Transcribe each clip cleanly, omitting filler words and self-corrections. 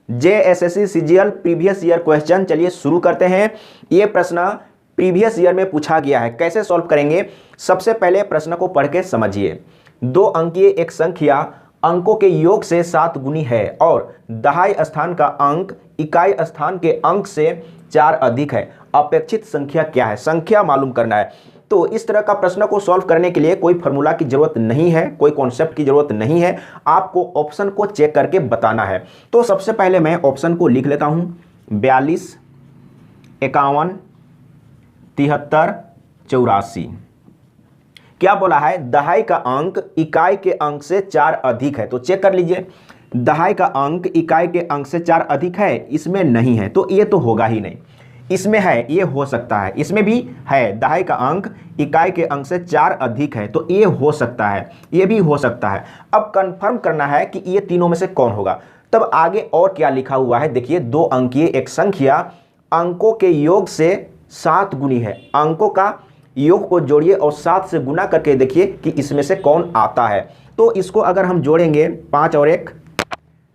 JSSC CGL previous year question. चलिए शुरू करते हैं। ये प्रश्न प्रीवियस ईयर में पूछा गया है, कैसे सॉल्व करेंगे। सबसे पहले प्रश्न को पढ़ के समझिए। 2 अंकीय एक संख्या अंकों के योग से 7 गुनी है और दहाई स्थान का अंक इकाई स्थान के अंक से 4 अधिक है। अपेक्षित संख्या क्या है, संख्या मालूम करना है। तो इस तरह का प्रश्न को सॉल्व करने के लिए कोई फॉर्मूला की जरूरत नहीं है, कोई कॉन्सेप्ट की जरूरत नहीं है, आपको ऑप्शन को चेक करके बताना है। तो सबसे पहले मैं ऑप्शन को लिख लेता हूं। 42, 51, 73, 84। क्या बोला है, दहाई का अंक इकाई के अंक से 4 अधिक है। तो चेक कर लीजिए, दहाई का अंक इकाई के अंक से 4 अधिक है, इसमें नहीं है तो ये तो होगा ही नहीं। इसमें है, ये हो सकता है, इसमें भी है, दहाई का अंक इकाई के अंक से 4 अधिक है तो ये हो सकता है, ये भी हो सकता है। अब कंफर्म करना है कि ये तीनों में से कौन होगा। तब आगे और क्या लिखा हुआ है देखिए, 2 अंकीय एक संख्या अंकों के योग से 7 गुनी है। अंकों का योग को जोड़िए और 7 से गुना करके देखिए कि इसमें से कौन आता है। तो इसको अगर हम जोड़ेंगे, 5 और 1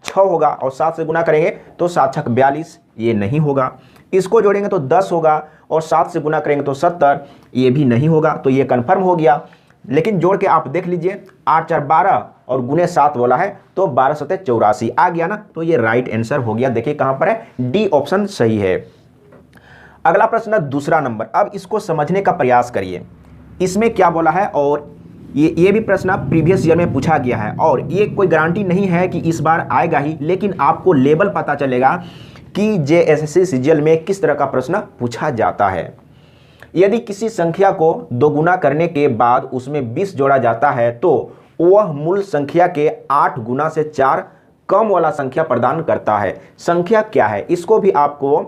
6 होगा और 7 से गुना करेंगे तो 7 छक 42, ये नहीं होगा। इसको जोड़ेंगे तो 10 होगा और 7 से गुना करेंगे तो 70, ये भी नहीं होगा। तो ये कंफर्म हो गया। लेकिन जोड़ के आप देख लीजिए, 8 4 12 और गुने 7 बोला है तो 12 7 84 आ गया ना। तो ये राइट आंसर हो गया। देखिए कहां पर है, डी ऑप्शन सही है। अगला प्रश्न दूसरा नंबर। अब इसको समझने का प्रयास करिए, इसमें क्या बोला है। और ये भी प्रश्न प्रीवियस ईयर में पूछा गया है और ये कोई गारंटी नहीं है कि इस बार आएगा ही, लेकिन आपको लेवल पता चलेगा कि जेएसएससी सीजीएल में किस तरह का प्रश्न पूछा जाता है। यदि किसी संख्या को दोगुना करने के बाद उसमें 20 जोड़ा जाता है तो वह मूल संख्या के 8 गुना से 4 कम वाला संख्या प्रदान करता है। संख्या क्या है, इसको भी आपको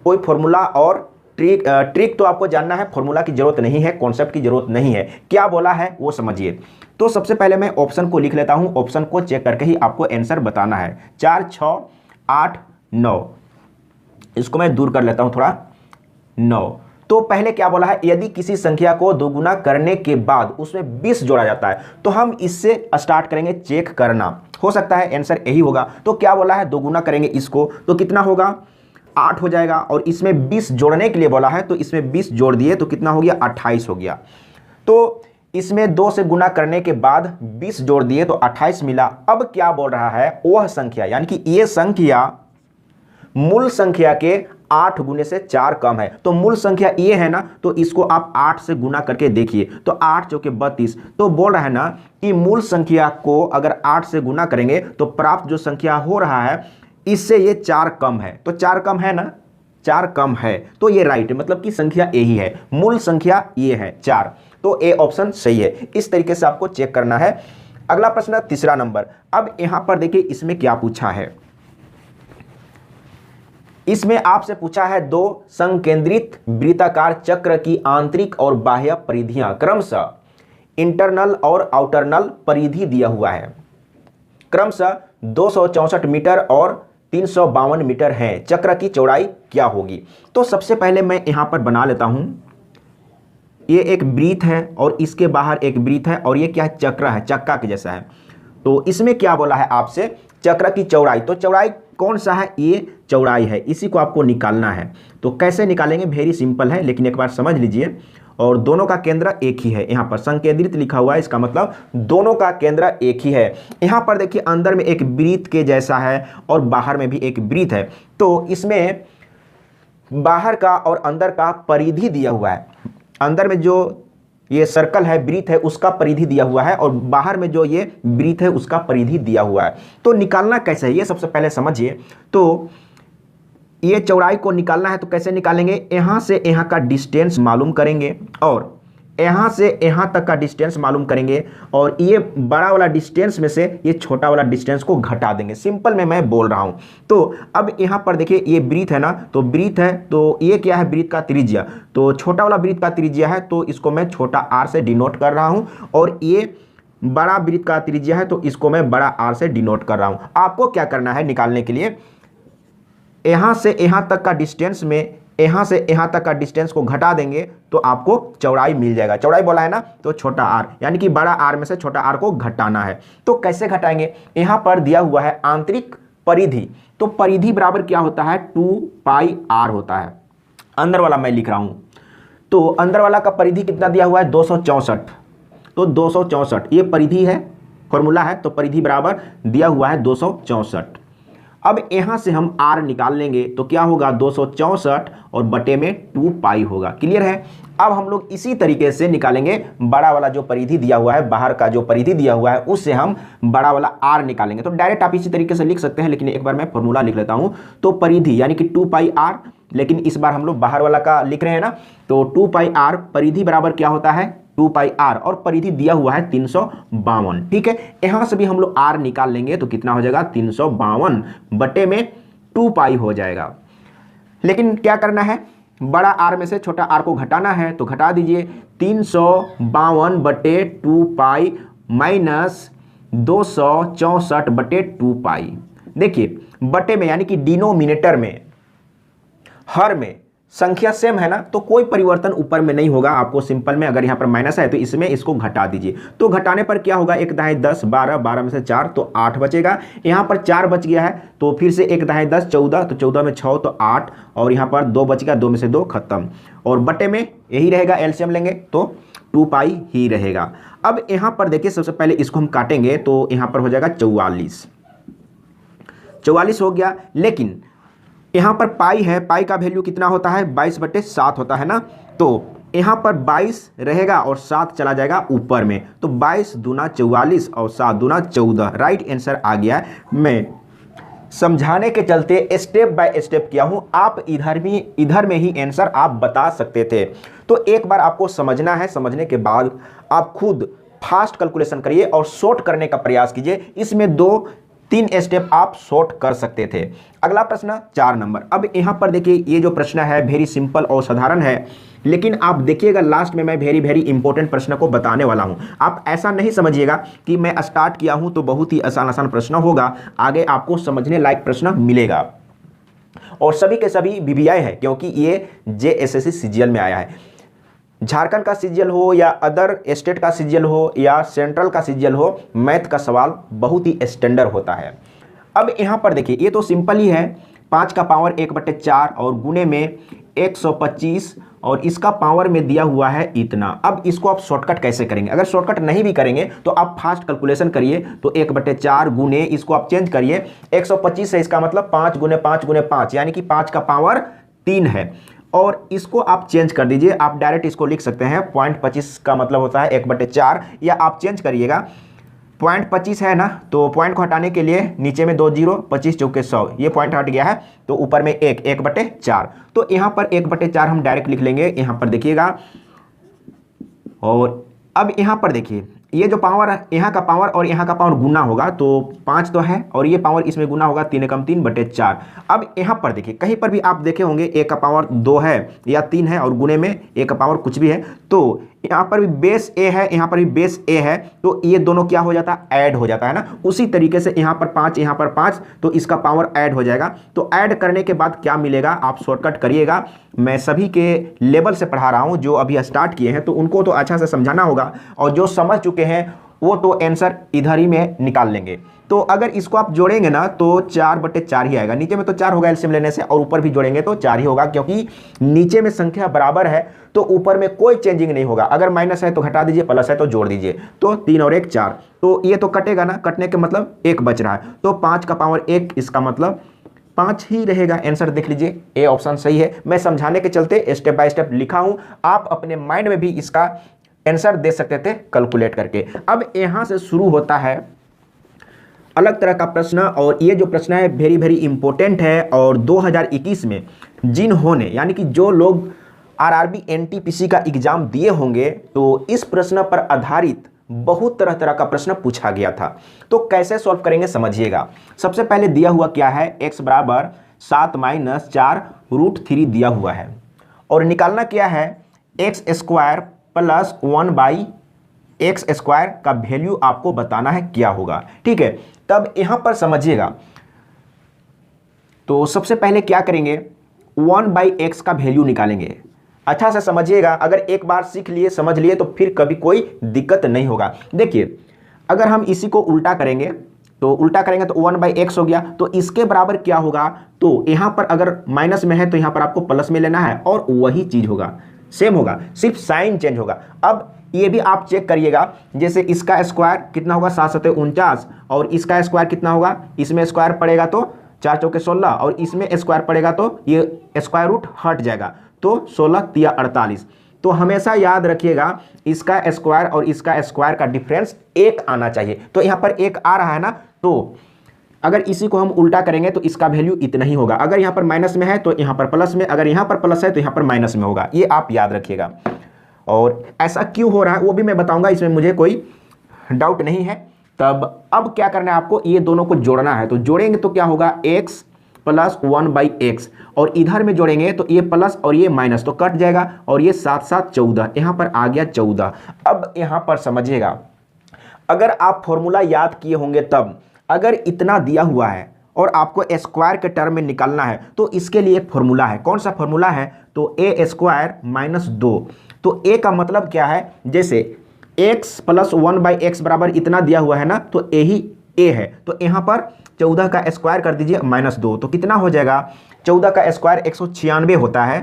कोई फॉर्मूला और ट्रिक तो आपको जानना है, फॉर्मूला की जरूरत नहीं है, कॉन्सेप्ट की जरूरत नहीं है। क्या बोला है वो समझिए। तो सबसे पहले मैं ऑप्शन को लिख लेता हूं, ऑप्शन को चेक करके ही आपको आंसर बताना है। 4 6 8 9, इसको मैं दूर कर लेता हूं थोड़ा, 9। तो पहले क्या बोला है, यदि किसी संख्या को दोगुना करने के बाद उसमें 20 जोड़ा जाता है तो हम इससे स्टार्ट करेंगे चेक करना। हो सकता है आंसर यही होगा। तो क्या बोला है, दोगुना करेंगे इसको तो कितना होगा, 8 हो जाएगा। और इसमें 20 जोड़ने के लिए बोला है तो इसमें 20 जोड़ दिए तो कितना हो गया, 28 हो गया। तो इसमें 2 से गुना करने के बाद 20 जोड़ दिए तो 28 मिला। अब क्या बोल रहा है, वह संख्या यानी कि ये संख्या मूल संख्या के 8 गुने से 4 कम है। तो मूल संख्या ये है ना, तो इसको आप 8 से गुना करके देखिए तो 8 चौके 32। तो बोल रहा है ना कि मूल संख्या को अगर 8 से गुना करेंगे तो प्राप्त जो संख्या हो रहा है इससे ये 4 कम है। तो 4 कम है ना, 4 कम है तो ये राइट है, मतलब कि संख्या यही है, मूल संख्या ये है 4। तो ए ऑप्शन सही है। इस तरीके से आपको चेक करना है। अगला प्रश्न तीसरा नंबर। अब यहां पर देखिए इसमें क्या पूछा है। इसमें आपसे पूछा है 2 संकेंद्रित वृत्ताकार चक्र की आंतरिक और बाह्य परिधियां क्रमशः इंटरनल और आउटरनल परिधि दिया हुआ है, क्रमशः 264 मीटर और 352 मीटर है। चक्र की चौड़ाई क्या होगी। तो सबसे पहले मैं यहां पर बना लेता हूं, ये एक वृत्त है और इसके बाहर एक वृत्त है और ये क्या है, चक्र है, चक्का के जैसा है। तो इसमें क्या बोला है आपसे, चक्र की चौड़ाई। तो चौड़ाई कौन सा है, ये चौड़ाई है, इसी को आपको निकालना है। तो कैसे निकालेंगे, वेरी सिंपल है, लेकिन एक बार समझ लीजिए। और दोनों का केंद्र एक ही है, यहाँ पर संकेंद्रित लिखा हुआ है, इसका मतलब दोनों का केंद्र एक ही है। यहाँ पर देखिए अंदर में एक वृत्त के जैसा है और बाहर में भी एक वृत्त है। तो इसमें बाहर का और अंदर का परिधि दिया हुआ है। अंदर में जो ये सर्कल है, वृत्त है, उसका परिधि दिया हुआ है और बाहर में जो ये वृत्त है उसका परिधि दिया हुआ है। तो निकालना कैसे है ये सबसे पहले समझिए। तो ये चौड़ाई को निकालना है तो कैसे निकालेंगे, यहाँ से यहाँ का डिस्टेंस मालूम करेंगे और यहाँ से यहाँ तक का डिस्टेंस मालूम करेंगे और ये बड़ा वाला डिस्टेंस में से ये छोटा वाला डिस्टेंस को घटा देंगे। सिंपल में मैं बोल रहा हूँ। तो अब यहाँ पर देखिए ये वृत्त है ना, तो वृत्त है तो ये क्या है, वृत्त का त्रिज्या। तो छोटा वाला वृत्त का त्रिज्या है तो इसको मैं छोटा r से डिनोट कर रहा हूँ और ये बड़ा वृत्त का त्रिज्या है तो इसको मैं बड़ा r से डिनोट कर रहा हूँ। आपको क्या करना है निकालने के लिए, यहाँ से यहाँ तक का डिस्टेंस में यहाँ से यहाँ तक का डिस्टेंस को घटा देंगे तो आपको चौड़ाई मिल जाएगा। चौड़ाई बोला है ना, तो छोटा r यानी कि बड़ा r में से छोटा r को घटाना है। तो कैसे घटाएंगे, यहाँ पर दिया हुआ है आंतरिक परिधि। तो परिधि बराबर क्या होता है 2πr होता है। अंदर वाला मैं लिख रहा हूं, तो अंदर वाला का परिधि कितना दिया हुआ है 264, तो 264 ये परिधि है, फॉर्मूला है, तो परिधि बराबर दिया हुआ है 264। अब यहां से हम r निकाल लेंगे तो क्या होगा 264 और बटे में 2π होगा। क्लियर है। अब हम लोग इसी तरीके से निकालेंगे बड़ा वाला जो परिधि दिया हुआ है, बाहर का जो परिधि दिया हुआ है उससे हम बड़ा वाला r निकालेंगे। तो डायरेक्ट आप इसी तरीके से लिख सकते हैं, लेकिन एक बार मैं फॉर्मूला लिख लेता हूं। तो परिधि यानी कि 2πr, लेकिन इस बार हम लोग बाहर वाला का लिख रहे हैं ना, तो 2πr परिधि बराबर क्या होता है 2πr और परिधि दिया हुआ है 352। ठीक है, यहां से भी हम लोग r निकाल लेंगे तो कितना हो जाएगा 352 बटे में 2π हो जाएगा। लेकिन क्या करना है, बड़ा r में से छोटा r को घटाना है, तो घटा दीजिए 352 बटे 2π माइनस 264 बटे 2π। देखिए बटे में यानी कि डिनोमिनेटर में, हर में संख्या सेम है ना, तो कोई परिवर्तन ऊपर में नहीं होगा। आपको सिंपल में अगर यहाँ पर माइनस है तो इसमें इसको घटा दीजिए, तो घटाने पर क्या होगा 1 दाएं 10 12, 12 में से 4 तो 8 बचेगा। यहाँ पर 4 बच गया है तो फिर से 1 दाएं 10 14, तो 14 में 6 तो 8, और यहाँ पर 2 बच गया, 2 में से 2 खत्म, और बटे में यही रहेगा, एलसीएम लेंगे तो 2π ही रहेगा। अब यहाँ पर देखिए सबसे पहले इसको हम काटेंगे तो यहाँ पर हो जाएगा 44 हो गया। लेकिन यहाँ पर पाई है, पाई का वैल्यू कितना होता है 22/7 होता है ना, तो यहाँ पर 22 रहेगा और 7 चला जाएगा ऊपर में, तो 22 दूना 44 और 7 दूना 14, राइट आंसर आ गया। मैं समझाने के चलते स्टेप बाय स्टेप किया हूँ, आप इधर में ही आंसर आप बता सकते थे। तो एक बार आपको समझना है, समझने के बाद आप खुद फास्ट कैलकुलेशन करिए और शॉर्ट करने का प्रयास कीजिए। इसमें 2-3 स्टेप आप शॉर्ट कर सकते थे। अगला प्रश्न 4 नंबर। अब यहाँ पर देखिए ये जो प्रश्न है वेरी सिंपल और साधारण है, लेकिन आप देखिएगा लास्ट में मैं वेरी इंपॉर्टेंट प्रश्न को बताने वाला हूँ। आप ऐसा नहीं समझिएगा कि मैं स्टार्ट किया हूँ तो बहुत ही आसान प्रश्न होगा, आगे आपको समझने लायक प्रश्न मिलेगा। और सभी के सभी BBI है, क्योंकि ये JSSC CGL में आया है। झारखंड का सीजीएल हो या अदर स्टेट का सीजीएल हो या सेंट्रल का सीजीएल हो, मैथ का सवाल बहुत ही स्टैंडर्ड होता है। अब यहाँ पर देखिए ये तो सिंपल ही है, 5 का पावर 1/4 और गुने में 125 और इसका पावर में दिया हुआ है इतना। अब इसको आप शॉर्टकट कैसे करेंगे, अगर शॉर्टकट नहीं भी करेंगे तो आप फास्ट कैलकुलेशन करिए, तो 1/4 गुने इसको आप चेंज करिए 125 है, इसका मतलब 5 गुने 5 गुने 5 यानी कि 5 का पावर 3 है, और इसको आप चेंज कर दीजिए। आप डायरेक्ट इसको लिख सकते हैं 0.25 का मतलब होता है 1/4, या आप चेंज करिएगा 0.25 है ना, तो पॉइंट को हटाने के लिए नीचे में 2 0, 25 चौके 100, ये पॉइंट हट गया है, तो ऊपर में 1/4, तो यहाँ पर 1/4 हम डायरेक्ट लिख लेंगे। यहाँ पर देखिएगा, और अब यहाँ पर देखिए ये जो पावर है, यहाँ का पावर और यहाँ का पावर गुना होगा, तो 5 तो है और ये पावर इसमें गुना होगा, 3 एकम 3/4। अब यहाँ पर देखिए कहीं पर भी आप देखे होंगे 1 का पावर 2 है या 3 है और गुने में 1 का पावर कुछ भी है, तो यहाँ पर भी बेस A है, यहाँ पर भी बेस A है, तो ये दोनों क्या हो जाता है ऐड हो जाता है ना। उसी तरीके से यहाँ पर 5 यहाँ पर 5, तो इसका पावर ऐड हो जाएगा। तो ऐड करने के बाद क्या मिलेगा आप शॉर्टकट करिएगा। मैं सभी के लेवल से पढ़ा रहा हूँ, जो अभी स्टार्ट किए हैं तो उनको तो अच्छा से समझाना होगा, और जो समझ चुके हैं वो तो आंसर इधर ही में निकाल लेंगे। तो अगर इसको आप जोड़ेंगे ना तो 4/4 ही आएगा, नीचे में तो 4 होगा एलसीएम लेने से, और ऊपर भी जोड़ेंगे तो 4 ही होगा, क्योंकि नीचे में संख्या बराबर है तो ऊपर में कोई चेंजिंग नहीं होगा। अगर माइनस है तो घटा दीजिए, प्लस है तो जोड़ दीजिए, तो 3 और 1 4, तो ये तो कटेगा ना, कटने के मतलब 1 बच रहा है, तो 5 का पावर 1, इसका मतलब 5 ही रहेगा। आंसर देख लीजिए, ए ऑप्शन सही है। मैं समझाने के चलते स्टेप बाय स्टेप लिखा हूं, आप अपने माइंड में भी इसका आंसर दे सकते थे कैलकुलेट करके। अब यहां से शुरू होता है अलग तरह का प्रश्न, और ये जो प्रश्न है वेरी इंपॉर्टेंट है। और 2021 में जिन्होंने यानी कि जो लोग आरआरबी एनटीपीसी का एग्जाम दिए होंगे, तो इस प्रश्न पर आधारित बहुत तरह का प्रश्न पूछा गया था। तो कैसे सॉल्व करेंगे समझिएगा। सबसे पहले दिया हुआ क्या है, x बराबर 7 - 4√3 दिया हुआ है, और निकालना क्या है x² + 1/x² का वैल्यू आपको बताना है क्या होगा। ठीक है, तब यहां पर समझिएगा। तो सबसे पहले क्या करेंगे, 1/x का वैल्यू निकालेंगे। अच्छा से समझिएगा, अगर एक बार सीख लिए समझ लिए तो फिर कभी कोई दिक्कत नहीं होगा। देखिए अगर हम इसी को उल्टा करेंगे तो उल्टा करेंगे तो 1/x हो गया। तो इसके बराबर क्या होगा, तो यहां पर अगर माइनस में है तो यहां पर आपको प्लस में लेना है और वही चीज होगा, सेम होगा, सिर्फ साइन चेंज होगा। अब ये भी आप चेक करिएगा, जैसे इसका स्क्वायर कितना होगा 7 7 49 और इसका स्क्वायर कितना होगा, इसमें स्क्वायर पड़ेगा तो 4 चौके 16 और इसमें स्क्वायर पड़ेगा तो ये स्क्वायर रूट हट जाएगा, तो 16 तिया 48। तो हमेशा याद रखिएगा इसका स्क्वायर और इसका स्क्वायर का डिफरेंस 1 आना चाहिए। तो यहाँ पर 1 आ रहा है ना, तो अगर इसी को हम उल्टा करेंगे तो इसका वैल्यू इतना ही होगा। अगर यहाँ पर माइनस में है तो यहाँ पर प्लस में, अगर यहाँ पर प्लस है तो यहाँ पर माइनस में होगा। ये आप याद रखिएगा। और ऐसा क्यों हो रहा है वो भी मैं बताऊंगा, इसमें मुझे कोई डाउट नहीं है। तब अब क्या करना है आपको, ये दोनों को जोड़ना है। तो जोड़ेंगे तो क्या होगा, x प्लस 1/x और इधर में जोड़ेंगे तो ये प्लस और ये माइनस तो कट जाएगा और ये 7 7 14, यहाँ पर आ गया 14। अब यहाँ पर समझिएगा, अगर आप फॉर्मूला याद किए होंगे तब, अगर इतना दिया हुआ है और आपको स्क्वायर के टर्म में निकालना है तो इसके लिए एक फॉर्मूला है। कौन सा फॉर्मूला है, तो a² - 2। तो a का मतलब क्या है, जैसे x प्लस 1/x बराबर इतना दिया हुआ है ना, तो यही a है। तो यहाँ पर 14 का स्क्वायर कर दीजिए -2, तो कितना हो जाएगा, 14 का स्क्वायर 196 होता है।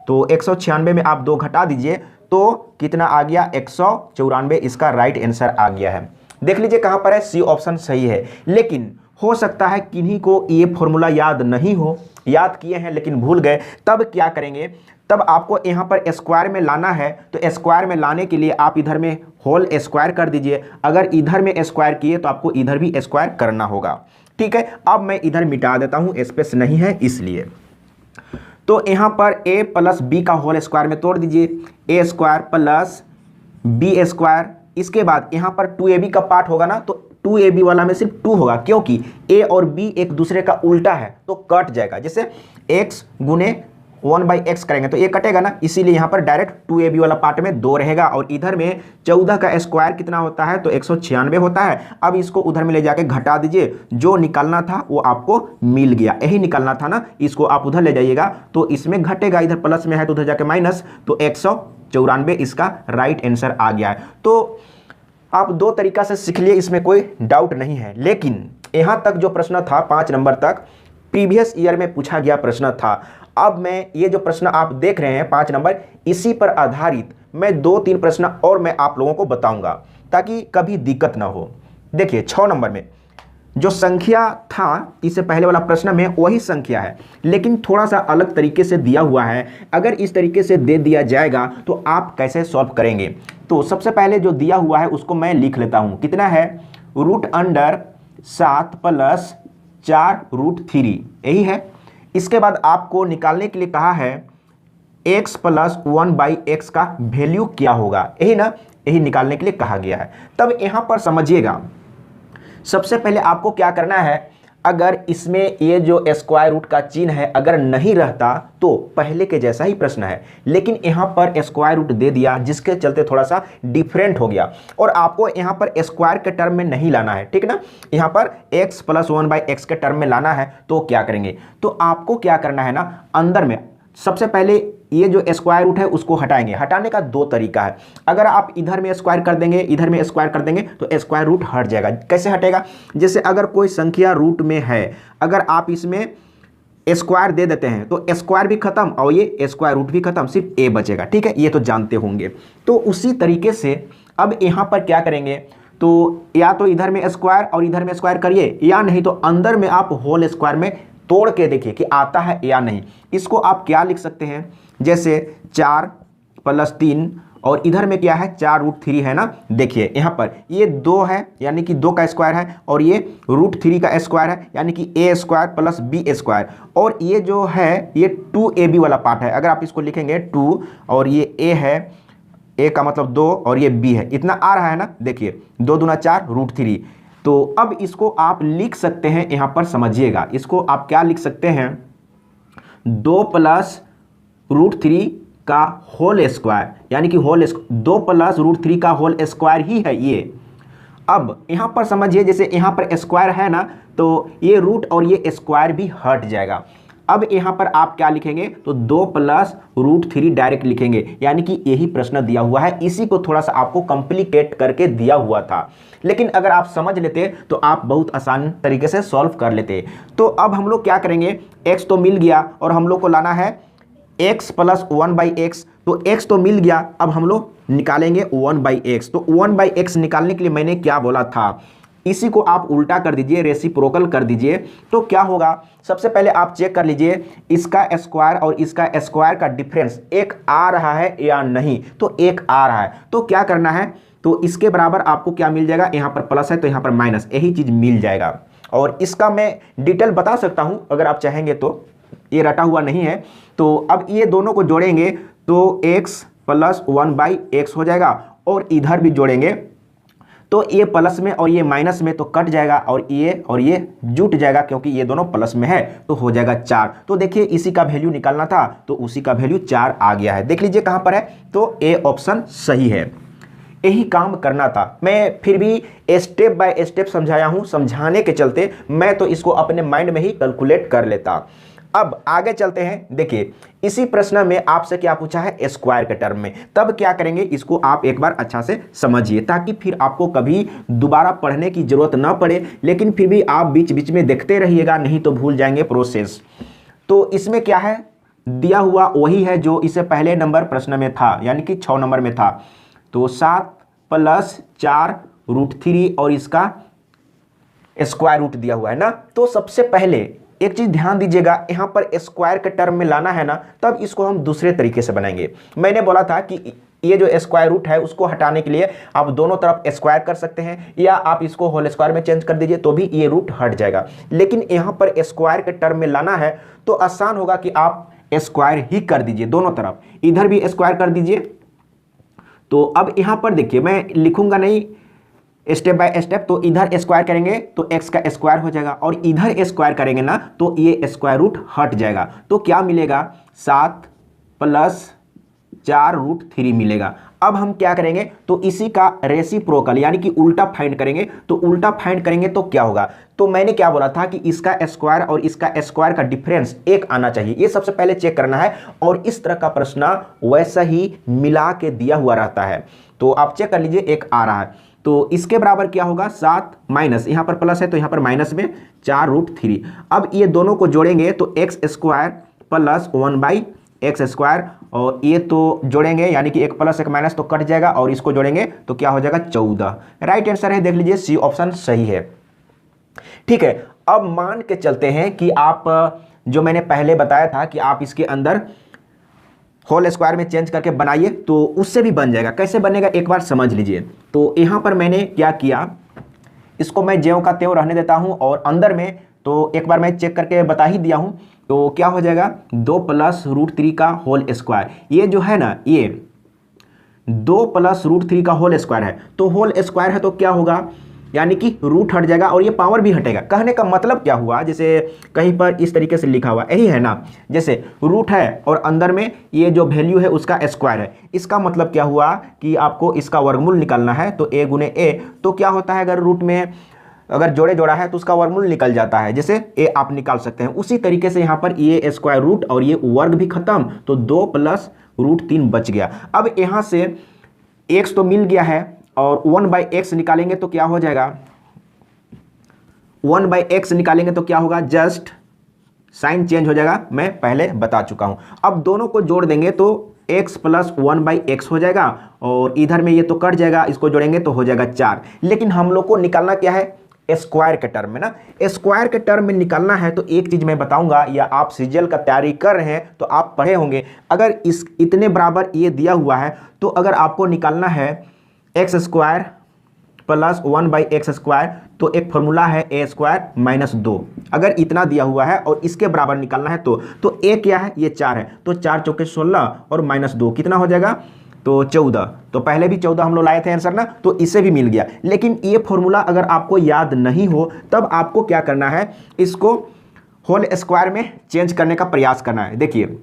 तो 196 में आप 2 घटा दीजिए तो कितना आ गया, 194। इसका राइट आंसर आ गया है। देख लीजिए कहाँ पर है, सी ऑप्शन सही है। लेकिन हो सकता है किन्हीं को ये फॉर्मूला याद नहीं हो, याद किए हैं लेकिन भूल गए। तब क्या करेंगे, तब आपको यहाँ पर स्क्वायर में लाना है। तो स्क्वायर में लाने के लिए आप इधर में होल स्क्वायर कर दीजिए। अगर इधर में स्क्वायर किए तो आपको इधर भी स्क्वायर करना होगा। ठीक है, अब मैं इधर मिटा देता हूँ, स्पेस नहीं है इसलिए। तो यहाँ पर a प्लस बी का होल स्क्वायर में तोड़ दीजिए, a² प्लस b²। इसके बाद यहाँ पर 2ab का पार्ट होगा ना, तो 2ab वाला में सिर्फ 2 होगा, क्योंकि a और b एक दूसरे का उल्टा है तो कट जाएगा। जैसे x गुने 1/x करेंगे तो ये कटेगा ना, इसीलिए यहाँ पर डायरेक्ट 2ab वाला पार्ट में 2 रहेगा। और इधर में 14 का स्क्वायर कितना होता है, तो 196 होता है। अब इसको उधर में ले जाके घटा दीजिए, जो निकालना था वो आपको मिल गया। यही निकालना था ना, इसको आप उधर ले जाइएगा तो इसमें घटेगा, इधर प्लस में है तो उधर जाके माइनस, तो 194 इसका राइट आंसर आ गया है। तो आप 2 तरीका से सीख लिए, इसमें कोई डाउट नहीं है। लेकिन यहाँ तक जो प्रश्न था 5 नंबर तक प्रीवियस ईयर में पूछा गया प्रश्न था। अब मैं ये जो प्रश्न आप देख रहे हैं 5 नंबर, इसी पर आधारित मैं 2-3 प्रश्न और मैं आप लोगों को बताऊंगा ताकि कभी दिक्कत ना हो। देखिए 6 नंबर में जो संख्या था, इससे पहले वाला प्रश्न में वही संख्या है लेकिन थोड़ा सा अलग तरीके से दिया हुआ है। अगर इस तरीके से दे दिया जाएगा तो आप कैसे सॉल्व करेंगे। तो सबसे पहले जो दिया हुआ है उसको मैं लिख लेता हूँ। कितना है, √7 प्लस 4√3, यही है। इसके बाद आपको निकालने के लिए कहा है x प्लस 1/x का वैल्यू क्या होगा, यही ना, यही निकालने के लिए कहा गया है। तब यहाँ पर समझिएगा, सबसे पहले आपको क्या करना है, अगर इसमें ये जो स्क्वायर रूट का चिन्ह है अगर नहीं रहता तो पहले के जैसा ही प्रश्न है, लेकिन यहाँ पर स्क्वायर रूट दे दिया जिसके चलते थोड़ा सा डिफरेंट हो गया। और आपको यहाँ पर स्क्वायर के टर्म में नहीं लाना है, ठीक ना, यहाँ पर x प्लस 1/x के टर्म में लाना है। तो क्या करेंगे, तो आपको क्या करना है ना, अंदर में सबसे पहले ये जो स्क्वायर रूट है उसको हटाएंगे। हटाने का 2 तरीका है। अगर आप इधर में स्क्वायर कर देंगे, इधर में स्क्वायर कर देंगे तो स्क्वायर रूट हट जाएगा। कैसे हटेगा, जैसे अगर कोई संख्या रूट में है, अगर आप इसमें स्क्वायर दे देते हैं तो स्क्वायर भी खत्म और ये स्क्वायर रूट भी खत्म, सिर्फ a बचेगा। ठीक है, ये तो जानते होंगे। तो उसी तरीके से अब यहाँ पर क्या करेंगे, तो या तो इधर में स्क्वायर और इधर में स्क्वायर करिए, या नहीं तो अंदर में आप होल स्क्वायर में तोड़ के देखिए कि आता है या नहीं। इसको आप क्या लिख सकते हैं, जैसे 4 प्लस 3 और इधर में क्या है, 4√3 है ना। देखिए यहाँ पर ये 2 है यानी कि 2 का स्क्वायर है और ये √3 का स्क्वायर है यानी कि a² प्लस b²। और ये जो है ये 2ab वाला पार्ट है। अगर आप इसको लिखेंगे 2 और ये a है, a का मतलब 2 और ये b है, इतना आ रहा है ना। देखिए 2 दूना 4 √3। तो अब इसको आप लिख सकते हैं, यहाँ पर समझिएगा, इसको आप क्या लिख सकते हैं, 2 प्लस √3 का होल स्क्वायर यानी कि 2 प्लस √3 का होल स्क्वायर ही है ये। अब यहाँ पर समझिए, जैसे यहाँ पर स्क्वायर है ना, तो ये रूट और ये स्क्वायर भी हट जाएगा। अब यहाँ पर आप क्या लिखेंगे, तो 2 प्लस रूट 3 डायरेक्ट लिखेंगे, यानी कि यही प्रश्न दिया हुआ है, इसी को थोड़ा सा आपको कॉम्प्लिकेट करके दिया हुआ था, लेकिन अगर आप समझ लेते तो आप बहुत आसान तरीके से सॉल्व कर लेते। तो अब हम लोग क्या करेंगे, x तो मिल गया और हम लोग को लाना है x प्लस 1/x, तो x तो मिल गया, अब हम लोग निकालेंगे 1/x। तो 1/x निकालने के लिए मैंने क्या बोला था, इसी को आप उल्टा कर दीजिए, रेसिप्रोकल कर दीजिए, तो क्या होगा, सबसे पहले आप चेक कर लीजिए इसका स्क्वायर और इसका स्क्वायर का डिफरेंस एक आ रहा है या नहीं, तो एक आ रहा है, तो क्या करना है, तो इसके बराबर आपको क्या मिल जाएगा, यहाँ पर प्लस है तो यहाँ पर माइनस, यही चीज मिल जाएगा। और इसका मैं डिटेल बता सकता हूं अगर आप चाहेंगे तो, ये रटा हुआ नहीं है। तो अब ये दोनों को जोड़ेंगे तो x प्लस 1/x हो जाएगा, और इधर भी जोड़ेंगे तो ये प्लस में और ये माइनस में तो कट जाएगा, और ये जुट जाएगा, क्योंकि ये दोनों प्लस में है तो हो जाएगा 4। तो देखिए इसी का वैल्यू निकालना था, तो उसी का वैल्यू 4 आ गया है, देख लीजिए कहां पर है, तो ए ऑप्शन सही है। यही काम करना था, मैं फिर भी स्टेप बाय स्टेप समझाया हूं, समझाने के चलते मैं तो इसको अपने माइंड में ही कैलकुलेट कर लेता। अब आगे चलते हैं, देखिए इसी प्रश्न में आपसे क्या पूछा है, स्क्वायर के टर्म में, तब क्या करेंगे, इसको आप एक बार अच्छा से समझिए ताकि फिर आपको कभी दोबारा पढ़ने की जरूरत ना पड़े, लेकिन फिर भी आप बीच बीच में देखते रहिएगा, नहीं तो भूल जाएंगे प्रोसेस। तो इसमें क्या है दिया हुआ, वही है जो इससे पहले नंबर प्रश्न में था, यानी कि 6 नंबर में था, तो 7 प्लस 4 रूट 3 और इसका स्क्वायर रूट दिया हुआ है ना। तो सबसे पहले एक चीज ध्यान दीजिएगा, यहां पर स्क्वायर के टर्म में लाना है ना, तब इसको हम दूसरे तरीके से बनाएंगे। मैंने बोला था कि ये जो स्क्वायर रूट है उसको हटाने के लिए आप दोनों तरफ स्क्वायर कर सकते हैं, या आप इसको होल स्क्वायर में चेंज कर दीजिए तो भी ये रूट हट जाएगा, लेकिन यहां पर स्क्वायर के टर्म में लाना है तो आसान होगा कि आप स्क्वायर ही कर दीजिए दोनों तरफ, इधर भी स्क्वायर कर दीजिए। तो अब यहां पर देखिए मैं लिखूंगा नहीं स्टेप बाय स्टेप, तो इधर स्क्वायर करेंगे तो x का स्क्वायर हो जाएगा, और इधर स्क्वायर करेंगे ना तो ये स्क्वायर रूट हट जाएगा, तो क्या मिलेगा 7 प्लस 4 रूट 3 मिलेगा। अब हम क्या करेंगे, तो इसी का रेसिप्रोकल यानी कि उल्टा फाइंड करेंगे, तो उल्टा फाइंड करेंगे तो क्या होगा, तो मैंने क्या बोला था कि इसका स्क्वायर और इसका स्क्वायर का डिफरेंस एक आना चाहिए, ये सबसे पहले चेक करना है, और इस तरह का प्रश्न वैसा ही मिला के दिया हुआ रहता है, तो आप चेक कर लीजिए एक आ रहा है। तो इसके बराबर क्या होगा, 7 माइनस, यहां पर प्लस है तो यहां पर माइनस में 4 रूट 3। अब ये दोनों को जोड़ेंगे तो x square plus 1/x square, और ये तो जोड़ेंगे यानी कि एक प्लस एक माइनस तो कट जाएगा, और इसको जोड़ेंगे तो क्या हो जाएगा 14। राइट आंसर है, देख लीजिए सी ऑप्शन सही है। ठीक है, अब मान के चलते हैं कि आप जो मैंने पहले बताया था कि आप इसके अंदर होल स्क्वायर में चेंज करके बनाइए तो उससे भी बन जाएगा। कैसे बनेगा एक बार समझ लीजिए। तो यहाँ पर मैंने क्या किया, इसको मैं ज्यों का त्यों रहने देता हूँ, और अंदर में तो एक बार मैं चेक करके बता ही दिया हूँ, तो क्या हो जाएगा 2 प्लस रूट 3 का होल स्क्वायर, ये जो है ना ये 2 प्लस रूट 3 का होल स्क्वायर है, तो होल स्क्वायर है तो क्या होगा, यानी कि रूट हट जाएगा और ये पावर भी हटेगा। कहने का मतलब क्या हुआ, जैसे कहीं पर इस तरीके से लिखा हुआ यही है ना, जैसे रूट है और अंदर में ये जो वैल्यू है उसका स्क्वायर है, इसका मतलब क्या हुआ कि आपको इसका वर्गमूल निकालना है, तो a गुने a, तो क्या होता है अगर रूट में अगर जोड़े जोड़ा है तो उसका वर्गमूल निकल जाता है, जैसे a आप निकाल सकते हैं। उसी तरीके से यहाँ पर ये स्क्वायर रूट और ये वर्ग भी खत्म, तो 2 प्लस रूट 3 बच गया। अब यहाँ से x तो मिल गया है, और 1/x निकालेंगे तो क्या हो जाएगा, 1/x निकालेंगे तो क्या होगा, जस्ट साइन चेंज हो जाएगा, मैं पहले बता चुका हूं। अब दोनों को जोड़ देंगे तो x प्लस 1/x हो जाएगा, और इधर में ये तो कट जाएगा, इसको जोड़ेंगे तो हो जाएगा 4। लेकिन हम लोग को निकालना क्या है, स्क्वायर के टर्म में ना, स्क्वायर के टर्म में निकालना है। तो एक चीज मैं बताऊंगा, या आप सीजीएल का तैयारी कर रहे हैं तो आप पढ़े होंगे, अगर इस इतने बराबर ये दिया हुआ है तो अगर आपको निकालना है x square plus 1/x square, तो एक फॉर्मूला है a स्क्वायर माइनस 2। अगर इतना दिया हुआ है और इसके बराबर निकालना है तो a क्या है, ये 4 है, तो 4 चौके 16 और माइनस 2 कितना हो जाएगा, तो 14। तो पहले भी 14 हम लोग लाए थे आंसर ना, तो इसे भी मिल गया। लेकिन ये फॉर्मूला अगर आपको याद नहीं हो तब आपको क्या करना है, इसको होल स्क्वायर में चेंज करने का प्रयास करना है। देखिए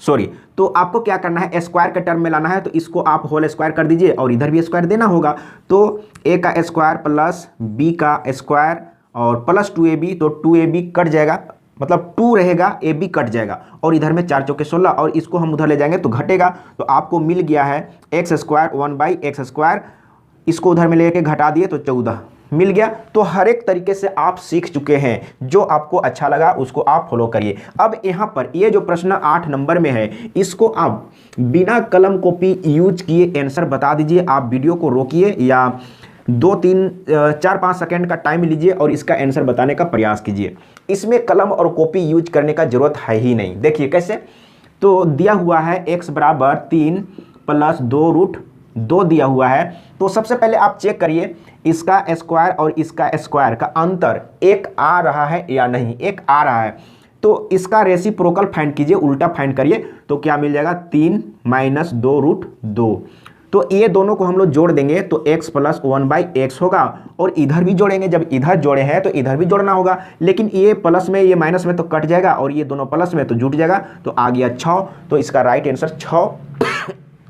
सॉरी, तो आपको क्या करना है, स्क्वायर के टर्म में लाना है, तो इसको आप होल स्क्वायर कर दीजिए और इधर भी स्क्वायर देना होगा, तो a का स्क्वायर प्लस b का स्क्वायर और प्लस 2ab, तो 2ab कट जाएगा, मतलब 2 रहेगा, ए बी कट जाएगा और इधर में 4 चौके 16 और इसको हम उधर ले जाएंगे तो घटेगा। तो आपको मिल गया है एक्स स्क्वायर 1/x², इसको उधर में लेके घटा दिए तो 14 मिल गया। तो हर एक तरीके से आप सीख चुके हैं, जो आपको अच्छा लगा उसको आप फॉलो करिए। अब यहाँ पर ये जो प्रश्न 8 नंबर में है, इसको आप बिना कलम कॉपी यूज किए आंसर बता दीजिए। आप वीडियो को रोकिए या 4-5 सेकेंड का टाइम लीजिए और इसका आंसर बताने का प्रयास कीजिए। इसमें कलम और कॉपी यूज करने का जरूरत है ही नहीं। देखिए कैसे, तो दिया हुआ है x बराबर 3 + 2√2 दिया हुआ है। तो सबसे पहले आप चेक करिए इसका स्क्वायर और इसका स्क्वायर का अंतर 1 आ रहा है या नहीं। 1 आ रहा है तो इसका रेसिप्रोकल फाइंड कीजिए, उल्टा फाइंड करिए तो क्या मिल जाएगा 3 - 2√2। तो ये दोनों को हम लोग जोड़ देंगे तो x + 1/x होगा और इधर भी जोड़ेंगे। जब इधर जोड़े हैं तो इधर भी जोड़ना होगा, लेकिन ये प्लस में ये माइनस में तो कट जाएगा और ये दोनों प्लस में तो जुट जाएगा। तो आ गया 6। तो इसका राइट आंसर 6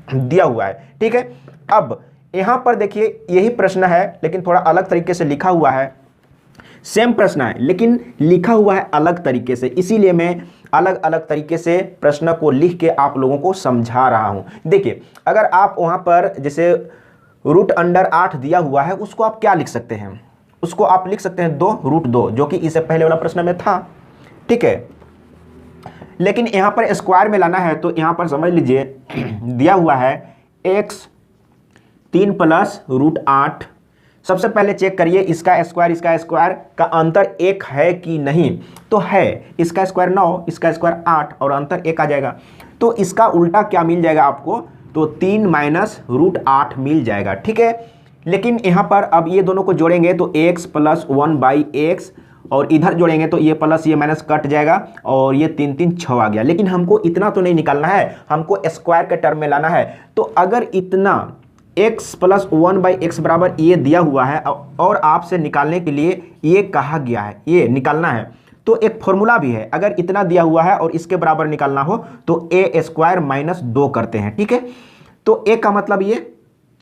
दिया हुआ है। ठीक है, अब यहां पर देखिए यही प्रश्न है लेकिन थोड़ा अलग तरीके से लिखा हुआ है। सेम प्रश्न है लेकिन लिखा हुआ है अलग तरीके से, इसीलिए मैं अलग अलग तरीके से प्रश्न को लिख के आप लोगों को समझा रहा हूं। देखिए अगर आप वहां पर जैसे √8 दिया हुआ है, उसको आप क्या लिख सकते हैं, उसको आप लिख सकते हैं 2√2, जो कि इससे पहले वाला प्रश्न में था। ठीक है, लेकिन यहां पर स्क्वायर में लाना है तो यहां पर समझ लीजिए दिया हुआ है x 3 + √8। सबसे पहले चेक करिए इसका स्क्वायर का अंतर 1 है कि नहीं। तो है, इसका स्क्वायर 9, इसका स्क्वायर 8 और अंतर 1 आ जाएगा। तो इसका उल्टा क्या मिल जाएगा आपको, तो 3 - √8 मिल जाएगा। ठीक है, लेकिन यहाँ पर अब ये दोनों को जोड़ेंगे तो x + 1/x और इधर जोड़ेंगे तो ये प्लस ये माइनस कट जाएगा और ये 3 3 6 आ गया। लेकिन हमको इतना तो नहीं निकालना है, हमको स्क्वायर के टर्म में लाना है। तो अगर इतना x + 1/x बराबर ये दिया हुआ है और आपसे निकालने के लिए ये कहा गया है, ये निकालना है, तो एक फॉर्मूला भी है। अगर इतना दिया हुआ है और इसके बराबर निकालना हो तो a² - 2 करते हैं। ठीक है, तो a का मतलब ये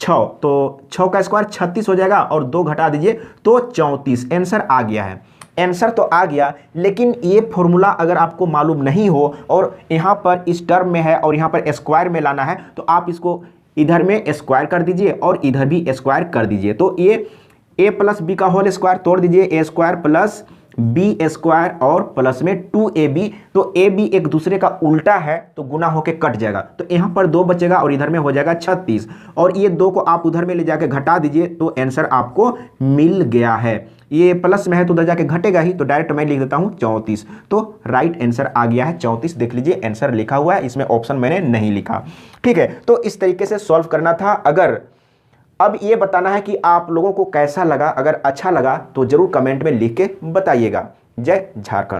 6, तो 6 का स्क्वायर 36 हो जाएगा और 2 घटा दीजिए तो 34। आंसर आ गया है, आंसर तो आ गया। लेकिन ये फॉर्मूला अगर आपको मालूम नहीं हो और यहाँ पर इस टर्म में है और यहाँ पर स्क्वायर में लाना है तो आप इसको इधर में स्क्वायर कर दीजिए और इधर भी स्क्वायर कर दीजिए। तो ये a + b का होल स्क्वायर तोड़ दीजिए, a² + b² और प्लस में 2ab। तो ab एक दूसरे का उल्टा है तो गुना होके कट जाएगा। तो यहाँ पर 2 बचेगा और इधर में हो जाएगा 36 और ये 2 को आप उधर में ले जाके घटा दीजिए तो आंसर आपको मिल गया है। ये प्लस में है तो उधर जाके घटेगा ही, तो डायरेक्ट मैं लिख देता हूँ 34। तो राइट आंसर आ गया है 34। देख लीजिए आंसर लिखा हुआ है, इसमें ऑप्शन मैंने नहीं लिखा। ठीक है, तो इस तरीके से सॉल्व करना था। अगर अब ये बताना है कि आप लोगों को कैसा लगा, अगर अच्छा लगा तो जरूर कमेंट में लिख के बताइएगा। जय झारखंड।